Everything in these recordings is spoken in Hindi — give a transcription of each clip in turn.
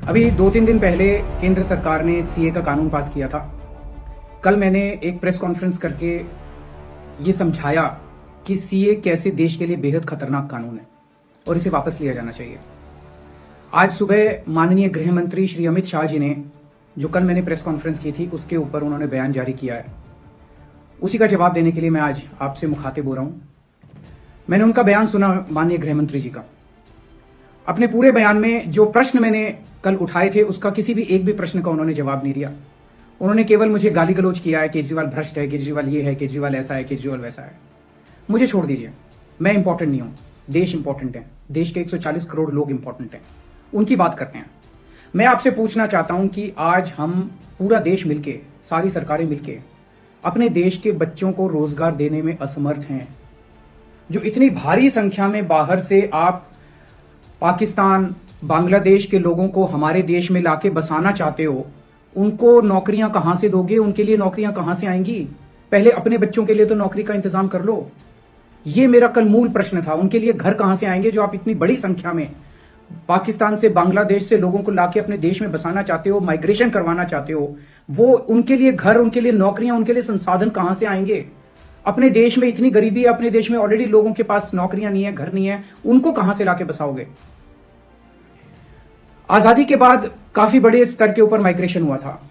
अभी 2-3 दिन पहले केंद्र सरकार ने सीए का कानून पास किया था। कल मैंने एक प्रेस कॉन्फ्रेंस करके ये समझाया कि सीए कैसे देश के लिए बेहद खतरनाक कानून है और इसे वापस लिया जाना चाहिए। आज सुबह माननीय गृह मंत्री श्री अमित शाह जी ने, जो कल मैंने प्रेस कॉन्फ्रेंस की थी, उसके ऊपर उन्होंने बयान जारी किया है। उसी का जवाब देने के लिए मैं आज आपसे मुखातिब हो रहा हूं। मैंने उनका बयान सुना, माननीय गृह मंत्री जी का। अपने पूरे बयान में जो प्रश्न मैंने कल उठाए थे, उसका किसी भी एक भी प्रश्न का उन्होंने जवाब नहीं दिया। उन्होंने केवल मुझे गाली गलौज किया है, केजरीवाल भ्रष्ट है, केजरीवाल ये है, केजरीवाल ऐसा है, केजरीवाल वैसा है। मुझे छोड़ दीजिए, मैं इंपॉर्टेंट नहीं हूं, देश इंपॉर्टेंट है। देश के 140 करोड़ लोग इंपॉर्टेंट हैं, उनकी बात करते हैं। मैं आपसे पूछना चाहता हूं कि आज हम पूरा देश मिलके, सारी सरकारें मिलके अपने देश के बच्चों को रोजगार देने में असमर्थ हैं। जो इतनी भारी संख्या में बाहर से आप पाकिस्तान, बांग्लादेश के लोगों को हमारे देश में लाके बसाना चाहते हो, उनको नौकरियां कहां से दोगे? उनके लिए नौकरियां कहां से आएंगी? पहले अपने बच्चों के लिए तो नौकरी का इंतजाम कर लो। ये मेरा कल मूल प्रश्न था। उनके लिए घर कहां से आएंगे जो आप इतनी बड़ी संख्या में पाकिस्तान से, बांग्लादेश से लोगों को लाके अपने देश में बसाना चाहते हो, माइग्रेशन करवाना चाहते हो? वो उनके लिए घर, उनके लिए नौकरियां, उनके लिए संसाधन कहां से आएंगे? अपने देश में इतनी गरीबी है, अपने देश में ऑलरेडी लोगों के पास नौकरियां नहीं है, घर नहीं है, उनको कहां से लाके बसाओगे? आजादी के बाद काफी बड़े स्तर के ऊपर माइग्रेशन हुआ था।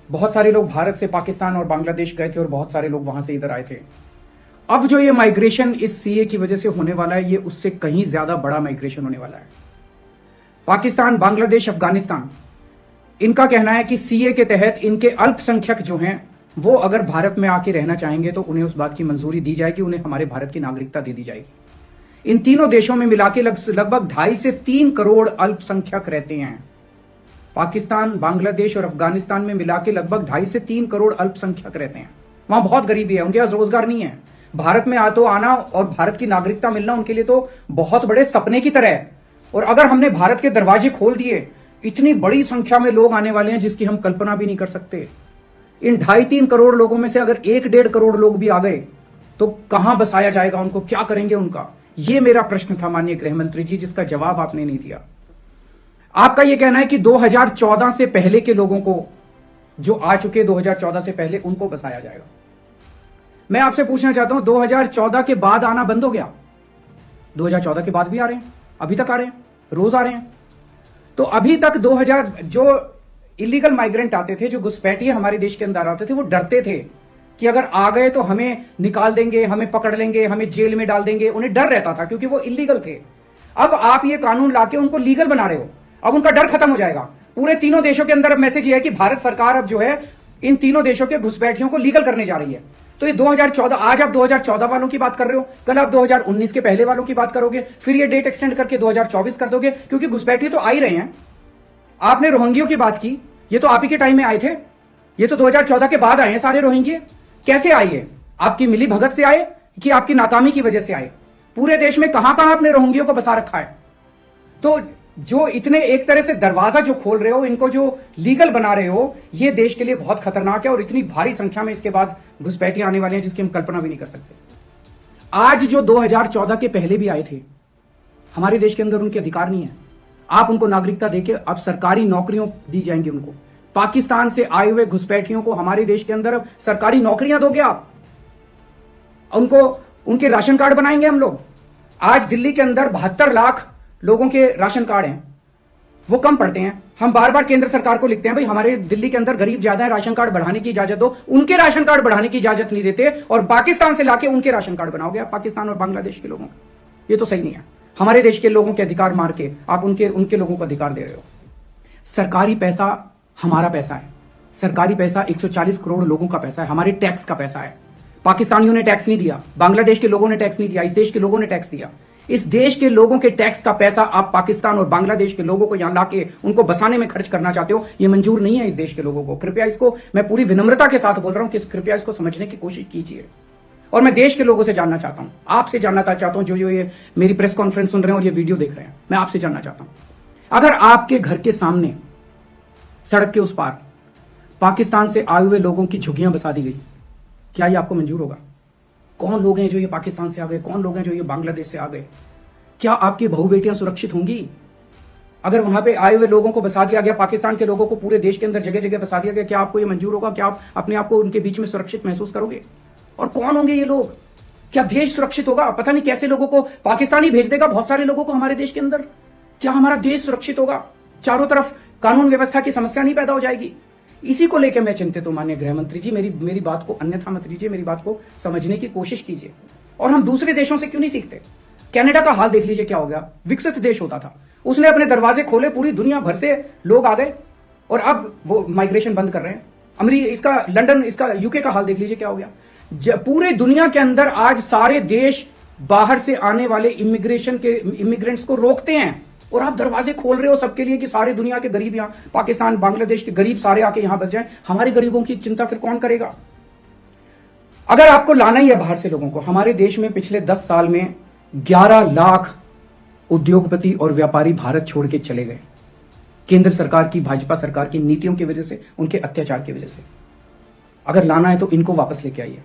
बहुत सारे लोग भारत से पाकिस्तान और बांग्लादेश गए थे और बहुत सारे लोग वहां से इधर आए थे। अब जो ये माइग्रेशन इस सीए की वजह से होने वाला है, ये उससे कहीं ज्यादा बड़ा माइग्रेशन होने वाला है। पाकिस्तान, बांग्लादेश, अफगानिस्तान, इनका कहना है कि सीए के तहत इनके अल्पसंख्यक जो हैं, वो अगर भारत में आके रहना चाहेंगे तो उन्हें उस बात की मंजूरी दी जाएगी, उन्हें हमारे भारत की नागरिकता दे दी जाएगी। इन तीनों देशों में मिलाके लगभग 2.5 से 3 करोड़ अल्पसंख्यक रहते हैं। पाकिस्तान, बांग्लादेश और अफगानिस्तान में मिलाके लगभग 2.5 से 3 करोड़ अल्पसंख्यक रहते हैं। वहां बहुत गरीबी है, उनके पास रोजगार नहीं है। भारत में आना और भारत की नागरिकता मिलना उनके लिए तो बहुत बड़े सपने की तरह है। और अगर हमने भारत के दरवाजे खोल दिए, इतनी बड़ी संख्या में लोग आने वाले हैं जिसकी हम कल्पना भी नहीं कर सकते। इन 2.5-3 करोड़ लोगों में से अगर 1-1.5 करोड़ लोग भी आ गए तो कहां बसाया जाएगा उनको? क्या करेंगे उनका? ये मेरा प्रश्न था माननीय गृह मंत्री जी, जिसका जवाब आपने नहीं दिया। आपका यह कहना है कि 2014 से पहले के लोगों को, जो आ चुके 2014 से पहले, उनको बसाया जाएगा। मैं आपसे पूछना चाहता हूं, 2014 के बाद आना बंद हो गया? 2014 के बाद भी आ रहे हैं, अभी तक आ रहे हैं, रोज आ रहे हैं। तो अभी तक 2000 जो इलीगल माइग्रेंट आते थे, जो घुसपैठिए हमारे देश के अंदर आते थे, वो डरते थे कि अगर आ गए तो हमें निकाल देंगे, हमें पकड़ लेंगे, हमें जेल में डाल देंगे। उन्हें डर रहता था क्योंकि वो इलीगल थे। अब आप ये कानून लाके उनको लीगल बना रहे हो, अब उनका डर खत्म हो जाएगा। पूरे तीनों देशों के अंदर अब मैसेज ये है कि भारत सरकार अब जो है इन तीनों देशों के घुसपैठियों को लीगल करने जा रही है। तो ये 2014, आज आप 2014 वालों की बात कर रहे हो, कल आप 2019 के पहले वालों की बात करोगे, फिर ये डेट एक्सटेंड करके 2024 कर दोगे, क्योंकि घुसपैठिए तो आ ही रहे हैं। आपने रोहिंग्यों की बात की, ये तो आप ही के टाइम में आए थे, ये तो 2014 के बाद आए हैं सारे रोहिंग्ये। कैसे आए ये? आपकी मिली भगत से आए कि आपकी नाकामी की वजह से आए? पूरे देश में कहां कहां आपने रोहिंग्यों को बसा रखा है? तो जो इतने एक तरह से दरवाजा जो खोल रहे हो, इनको जो लीगल बना रहे हो, ये देश के लिए बहुत खतरनाक है। और इतनी भारी संख्या में इसके बाद घुसपैठिए आने वाले हैं जिसकी हम कल्पना भी नहीं कर सकते। आज जो 2014 के पहले भी आए थे, हमारे देश के अंदर उनके अधिकार नहीं है। आप उनको नागरिकता देके अब सरकारी नौकरियों दी जाएंगी उनको। पाकिस्तान से आए हुए घुसपैठियों को हमारे देश के अंदर अब सरकारी नौकरियां दोगे आप, उनको उनके राशन कार्ड बनाएंगे हम लोग। आज दिल्ली के अंदर 72 लाख लोगों के राशन कार्ड हैं, वो कम पड़ते हैं। हम बार बार केंद्र सरकार को लिखते हैं, भाई हमारे दिल्ली के अंदर गरीब ज्यादा है, राशन कार्ड बढ़ाने की इजाजत दो। उनके राशन कार्ड बढ़ाने की इजाजत नहीं देते और पाकिस्तान से लाके उनके राशन कार्ड बनाओगे आप, पाकिस्तान और बांग्लादेश के लोगों का। ये तो सही नहीं है। हमारे देश के लोगों के अधिकार मार के आप उनके लोगों को अधिकार दे रहे हो। सरकारी पैसा हमारा पैसा है, सरकारी पैसा 140 करोड़ लोगों का पैसा है, हमारे टैक्स का पैसा है। पाकिस्तानियों ने टैक्स नहीं दिया, बांग्लादेश के लोगों ने टैक्स नहीं दिया, इस देश के लोगों ने टैक्स दिया। इस देश के लोगों के टैक्स का पैसा आप पाकिस्तान और बांग्लादेश के लोगों को यहां लाके उनको बसाने में खर्च करना चाहते हो। यह मंजूर नहीं है इस देश के लोगों को। कृपया इसको, मैं पूरी विनम्रता के साथ बोल रहा हूं कि कृपया इसको समझने की कोशिश कीजिए। और मैं देश के लोगों से जानना चाहता हूं, आपसे जानना चाहता हूं, जो ये मेरी प्रेस कॉन्फ्रेंस सुन रहे हैं और ये वीडियो देख रहे हैं, मैं आपसे जानना चाहता हूं, अगर आपके घर के सामने सड़क के उस पार पाकिस्तान से आए हुए लोगों की झुग्गियां बसा दी गई, क्या ये आपको मंजूर होगा? कौन लोग हैं जो ये पाकिस्तान से आ गए? कौन लोग हैं जो ये बांग्लादेश से आ गए? क्या आपकी बहू बेटियां सुरक्षित होंगी? अगर वहां पे आए हुए लोगों को बसा दिया गया, पाकिस्तान के लोगों को पूरे देश के अंदर जगह जगह बसा दिया गया, क्या आपको ये मंजूर होगा? क्या आप अपने आप को उनके बीच में सुरक्षित महसूस करोगे? और कौन होंगे ये लोग? क्या देश सुरक्षित होगा? पता नहीं कैसे लोगों को पाकिस्तान ही भेज देगा, बहुत सारे लोगों को हमारे देश के अंदर। क्या हमारा देश सुरक्षित होगा? चारों तरफ कानून व्यवस्था की समस्या नहीं पैदा हो जाएगी? इसी को लेकर मैं चिंतित हूं माननीय गृह मंत्री जी। मेरी बात को अन्यथा मत लीजिए, मेरी बात को समझने की कोशिश कीजिए। और हम दूसरे देशों से क्यों नहीं सीखते? कनाडा का हाल देख लीजिए क्या हो गया। विकसित देश होता था, उसने अपने दरवाजे खोले, पूरी दुनिया भर से लोग आ गए और अब वो माइग्रेशन बंद कर रहे हैं। इसका लंदन, इसका यूके का हाल देख लीजिए क्या हो गया। पूरे दुनिया के अंदर आज सारे देश बाहर से आने वाले इमिग्रेंट्स को रोकते हैं और आप दरवाजे खोल रहे हो सबके लिए कि सारे दुनिया के गरीब यहां, पाकिस्तान, बांग्लादेश के गरीब सारे आके यहां बस जाएं। हमारे गरीबों की चिंता फिर कौन करेगा? अगर आपको लाना ही है बाहर से लोगों को, हमारे देश में पिछले 10 साल में 11 लाख उद्योगपति और व्यापारी भारत छोड़ के चले गए, केंद्र सरकार की, भाजपा सरकार की नीतियों की वजह से, उनके अत्याचार की वजह से। अगर लाना है तो इनको वापस लेके आइए।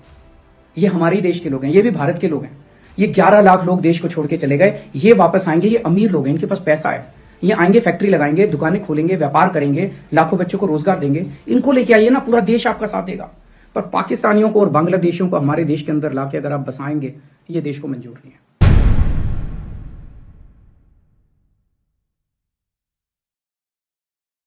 ये हमारे ही देश के लोग हैं, ये भी भारत के लोग हैं। ये 11 लाख लोग देश को छोड़ के चले गए, ये वापस आएंगे। ये अमीर लोग हैं, इनके पास पैसा है, ये आएंगे, फैक्ट्री लगाएंगे, दुकानें खोलेंगे, व्यापार करेंगे, लाखों बच्चों को रोजगार देंगे। इनको लेके आइए ना, पूरा देश आपका साथ देगा। पर पाकिस्तानियों को और बांग्लादेशियों को हमारे देश के अंदर लाके अगर आप बसाएंगे, ये देश को मंजूर नहीं है।